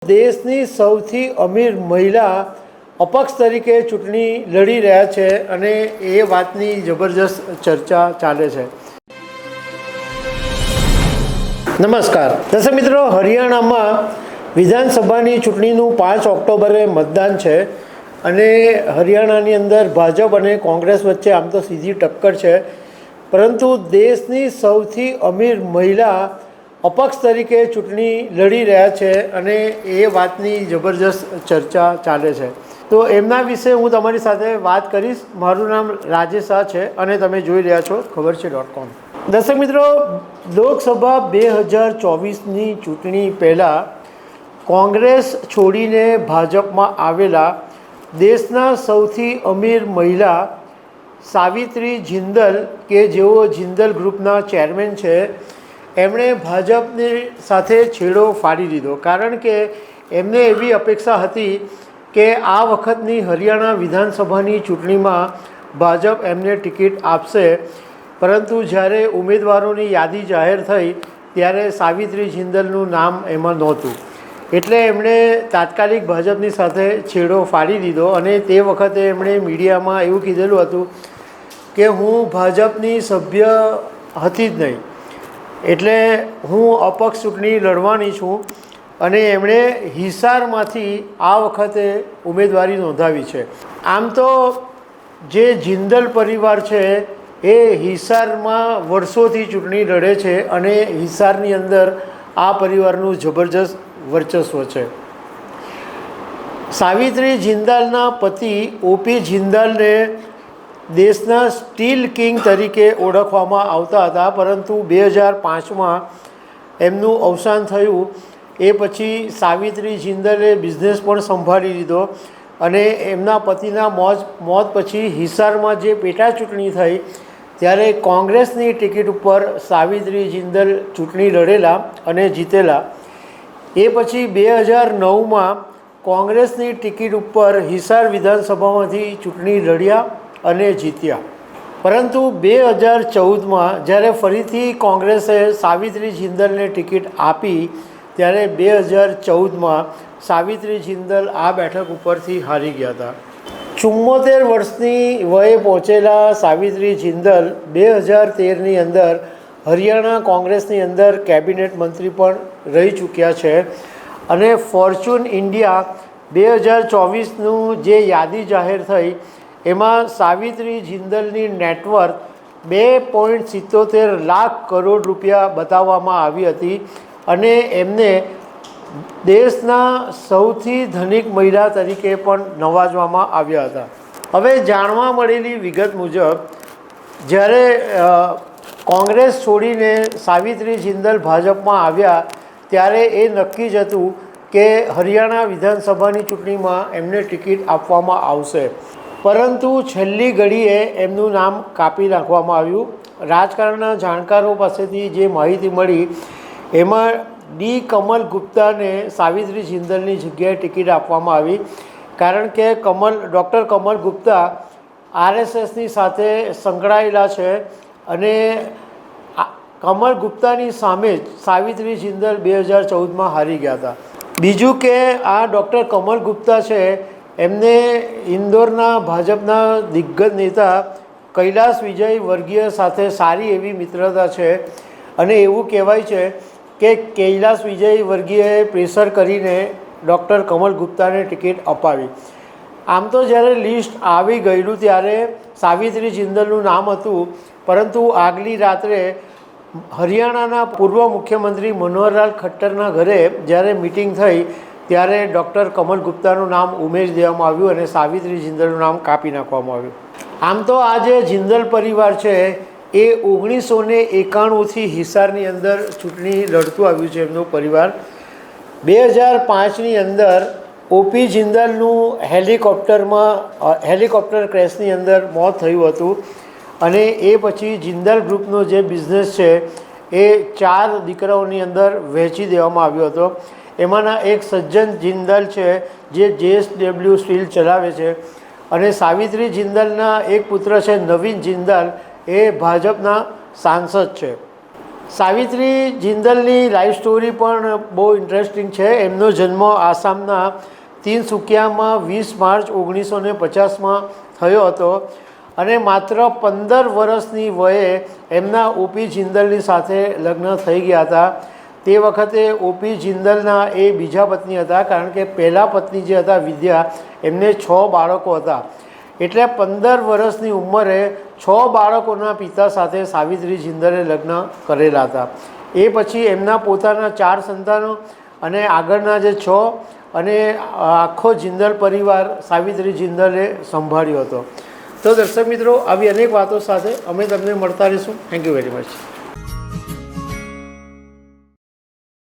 દેશની સૌથી અમીર મહિલા અપક્ષ તરીકે ચૂંટણી લડી રહ્યા છે અને એ વાતની જબરજસ્ત ચર્ચા ચાલે છે. નમસ્કાર દર્શક મિત્રો, હરિયાણામાં વિધાનસભાની ચૂંટણીનું 5 ઓક્ટોબરે મતદાન છે અને હરિયાણાની અંદર ભાજપ અને કોંગ્રેસ વચ્ચે આમ તો સીધી ટક્કર છે, પરંતુ દેશની સૌથી અમીર મહિલા અપક્ષ તરીકે ચૂંટણી લડી રહ્યા છે અને એ વાતની જબરજસ્ત ચર્ચા ચાલે છે. તો એમના વિશે હું તમારી સાથે વાત કરીશ. મારું નામ રાજેશ શાહ છે અને તમે જોઈ રહ્યા છો ખબર છે.com. દર્શક મિત્રો, લોકસભા 2024ની ચૂંટણી પહેલાં કોંગ્રેસ છોડીને ભાજપમાં આવેલા દેશના સૌથી અમીર મહિલા સાવિત્રી જિંદલ, કે જેઓ જિંદલ ગ્રુપના ચેરમેન છે, એમણે ભાજપની સાથે છેડો ફાડી દીધો. કારણ કે એમને એવી અપેક્ષા હતી કે આ વખતની હરિયાણા વિધાનસભાની ચૂંટણીમાં ભાજપ એમને ટિકિટ આપશે, પરંતુ જ્યારે ઉમેદવારોની યાદી જાહેર થઈ ત્યારે સાવિત્રી જિંદલનું નામ એમાં નહોતું, એટલે એમણે તાત્કાલિક ભાજપની સાથે છેડો ફાડી દીધો. અને તે વખતે એમણે મીડિયામાં એવું કીધેલું હતું કે હું ભાજપની સભ્ય હતી જ નહીં, એટલે હું અપક્ષ ચૂંટણી લડવાની છું. અને એમણે હિસારમાંથી આ વખતે ઉમેદવારી નોંધાવી છે. આમ તો જે જિંદલ પરિવાર છે એ હિસારમાં વર્ષોથી ચૂંટણી લડે છે અને હિસારની અંદર આ પરિવારનું જબરજસ્ત વર્ચસ્વ છે. સાવિત્રી જિંદાલના પતિ ઓપી જિંદાલને દેશના સ્ટીલ કિંગ તરીકે ઓળખવામાં આવતા હતા, પરંતુ 2005માં એમનું અવસાન થયું. એ પછી સાવિત્રી જિંદલે બિઝનેસ પણ સંભાળી લીધો અને એમના પતિના મોત પછી હિસારમાં જે પેટા ચૂંટણી થઈ ત્યારે કોંગ્રેસની ટિકિટ ઉપર સાવિત્રી જિંદલ ચૂંટણી લડેલા અને જીતેલા. એ પછી 2009માં કોંગ્રેસની ટિકિટ ઉપર હિસાર વિધાનસભામાંથી ચૂંટણી લડ્યા અને જીત્યા. પરંતુ 2014માં જ્યારે ફરીથી કોંગ્રેસે સાવિત્રી જિંદલને ટિકિટ આપી ત્યારે 2014માં સાવિત્રી જિંદલ આ બેઠક ઉપરથી હારી ગયા હતા. 74 વર્ષની વયે પહોંચેલા સાવિત્રી જિંદલ 2013ની અંદર હરિયાણા કોંગ્રેસની અંદર કેબિનેટ મંત્રી પણ રહી ચૂક્યા છે. અને ફોર્ચ્યુન ઇન્ડિયા 2024નું જે યાદી જાહેર થઈ એમાં સાવિત્રી જિંદલની નેટવર્થ 2.77 લાખ કરોડ રૂપિયા બતાવવામાં આવી હતી અને એમને દેશના સૌથી ધનિક મહિલા તરીકે પણ નવાજવામાં આવ્યા હતા. હવે જાણવા મળેલી વિગત મુજબ જ્યારે કોંગ્રેસ છોડીને સાવિત્રી જિંદલ ભાજપમાં આવ્યા ત્યારે એ નક્કી જ હતું કે હરિયાણા વિધાનસભાની ચૂંટણીમાં એમને ટિકિટ આપવામાં આવશે, પરંતુ છેલ્લી ઘડીએ એમનું નામ કાપી નાખવામાં આવ્યું. રાજકારણના જાણકારો પાસેથી જે માહિતી મળી એમાં ડી કમલ ગુપ્તાને સાવિત્રી જિંદલની જગ્યાએ ટિકિટ આપવામાં આવી, કારણ કે ડૉક્ટર કમલ ગુપ્તા આરએસએસની સાથે સંકળાયેલા છે અને કમલ ગુપ્તાની સામે જ સાવિત્રી જિંદલ 2014માં હારી ગયા હતા. બીજું કે આ ડૉક્ટર કમલ ગુપ્તા છે એમને ઇન્દોરના ભાજપના દિગ્ગજ નેતા કૈલાસ વિજય વર્ગીય સાથે સારી એવી મિત્રતા છે અને એવું કહેવાય છે કે કૈલાસ વિજય વર્ગીયએ પ્રેશર કરીને ડૉક્ટર કમલ ગુપ્તાને ટિકિટ અપાવી. આમ તો જ્યારે લિસ્ટ આવી ગયેલું ત્યારે સાવિત્રી જિંદલનું નામ હતું, પરંતુ આગલી રાત્રે હરિયાણાના પૂર્વ મુખ્યમંત્રી મનોહરલાલ ખટ્ટરના ઘરે જ્યારે મિટિંગ થઈ ત્યારે ડૉક્ટર કમલ ગુપ્તાનું નામ ઉમેરી દેવામાં આવ્યું અને સાવિત્રી જિંદલનું નામ કાપી નાખવામાં આવ્યું. આમ તો આ જે જિંદલ પરિવાર છે એ 1991થી હિસારની અંદર ચૂંટણી લડતું આવ્યું છે. એમનું પરિવાર 2005ની અંદર ઓપી જિંદલનું હેલિકોપ્ટર ક્રેશની અંદર મોત થયું હતું અને એ પછી જિંદલ ગ્રુપનો જે બિઝનેસ છે એ 4 દીકરાઓની અંદર વહેંચી દેવામાં આવ્યો હતો. એમાંના એક સજ્જન જિંદલ છે જે JSW સ્ટીલ ચલાવે છે અને સાવિત્રી જિંદલના એક પુત્ર છે નવીન જિંદલ, એ ભાજપના સાંસદ છે. સાવિત્રી જિંદલની લાઈફ સ્ટોરી પણ બહુ ઇન્ટરેસ્ટિંગ છે. એમનો જન્મ આસામના તિનસુકિયામાં 20 માર્ચ 1950માં થયો હતો અને માત્ર 15 વર્ષની વયે એમના ઓપી જિંદલની સાથે લગ્ન થઈ ગયા હતા. તે વખતે ઓપી જિંદલના એ બીજા પત્ની હતા, કારણ કે પહેલા પત્ની જે હતા વિદ્યા, એમને 6 બાળકો હતા. એટલે 15 વર્ષની ઉંમરે 6 બાળકોના પિતા સાથે સાવિત્રી જિંદલે લગ્ન કરેલા હતા. એ પછી એમના પોતાના 4 સંતાનો અને આગળના જે 6 અને આખો જિંદલ પરિવાર સાવિત્રી જિંદલે સંભાળ્યો હતો. તો દર્શક મિત્રો, આવી અનેક વાતો સાથે અમે તમને મળતા રહીશું. Thank you very much.